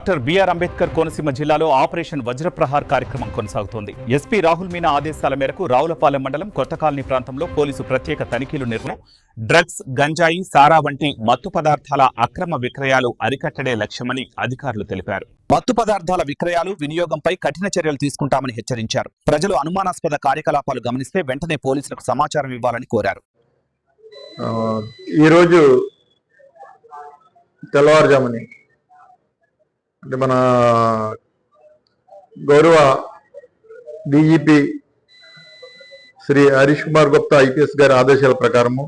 Doctor BR Ambedkar Konaseema జిల్లాలో operation Vajraprahar కార్యక్రమం కొనసాగుతోంది. ఎస్పీ రాహుల్ మీనా ఆదేశాల మేరకు రావులపాలెం మండలం కొత్త కాలనీ ప్రాంతంలో పోలీసు ప్రత్యేక తనిఖీలు నిర్వహించారు. డ్రగ్స్, గంజాయి, సారా వంటి మత్తు పదార్థాల అక్రమ విక్రయాలు అరికట్టడే లక్ష్యమని అధికారులు తెలిపారు. మత్తు పదార్థాల విక్రయాలు, వినియోగంపై కఠిన చర్యలు తీసుకుంటామని హెచ్చరించారు. ప్రజలు అనుమానాస్పద కార్యకలాపాలు గమనిస్తే వెంటనే పోలీసులకు సమాచారం ఇవ్వాలని కోరారు. ఈరోజు తెల్లవారుజాముని అంటే మన గౌరవ డీజీపీ శ్రీ హరీష్ కుమార్ గుప్తా ఐపీఎస్ గారి ఆదేశాల ప్రకారము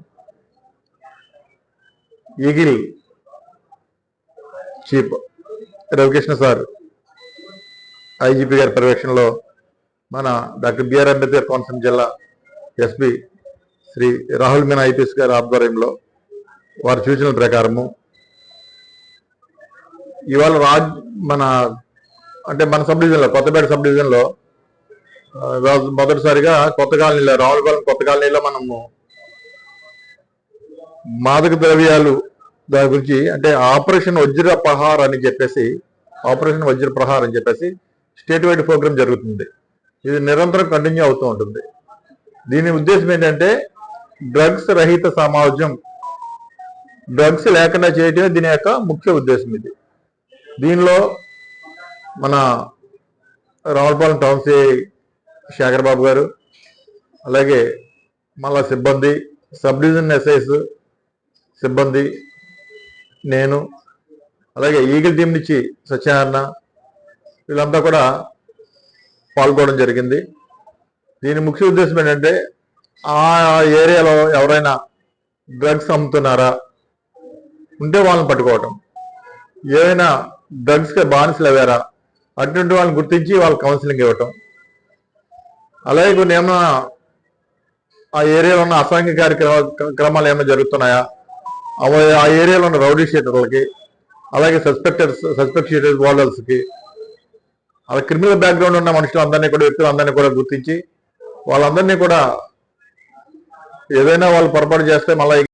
eagle chief Ravikrishna sir IGP గారి పర్యవేక్షణలో మన డాక్టర్ బిఆర్ అంబేద్కర్ కోనసీమ జిల్లా ఎస్పీ శ్రీ రాహుల్ మీనా ఐపీఎస్ గారి ఆధ్వర్యంలో వారి సూచనల ప్రకారము ఇవాళ మన సబ్ డివిజన్లో కొత్తపేట సబ్ డివిజన్లో మొదటిసారిగా కొత్త కాలనీలో రావులపాలెం కొత్త కాలనీలో మనము మాదక ద్రవ్యాలు దాని గురించి అంటే ఆపరేషన్ వజ్రప్రహార్ అని చెప్పేసి స్టేట్ వైడ్ ప్రోగ్రామ్ జరుగుతుంది. ఇది నిరంతరం కంటిన్యూ అవుతూ ఉంటుంది. దీని ఉద్దేశం ఏంటంటే డ్రగ్స్ రహిత సమాజం, డ్రగ్స్ లేకుండా చేయటమే దీని యొక్క ముఖ్య ఉద్దేశం. దీనిలో మన రావులపాలెం టౌన్ సిఐ శేఖర్ బాబు గారు, అలాగే మళ్ళా సిబ్బంది, సబ్ డివిజన్ ఎస్ఐస్ సిబ్బంది, నేను, అలాగే ఈగిల్ టీం నుంచి సత్యనారాయణ, వీళ్ళంతా కూడా పాల్గొనడం జరిగింది. దీని ముఖ్య ఉద్దేశం ఏంటంటే ఆ ఏరియాలో ఎవరైనా డ్రగ్స్ అమ్ముతున్నారా ఉంటే వాళ్ళని పట్టుకోవటం, ఏదైనా డ్రగ్స్కి బానిసలు అయ్యారా అటువంటి వాళ్ళని గుర్తించి వాళ్ళకి కౌన్సిలింగ్ ఇవ్వటం, అలాగే కొన్ని ఏమైనా ఆ ఏరియాలో ఉన్న అసాంఘిక కార్యక్రమాలు ఏమైనా జరుగుతున్నాయా ఆ ఏరియాలో ఉన్న రౌడీ షీటర్లకి, అలాగే సస్పెక్ట్ షీటర్ హోల్డర్స్కి, అలా క్రిమినల్ బ్యాక్గ్రౌండ్ ఉన్న వ్యక్తులందరినీ కూడా గుర్తించి వాళ్ళందరినీ కూడా ఏదైనా వాళ్ళు పొరపాటు చేస్తే మళ్ళీ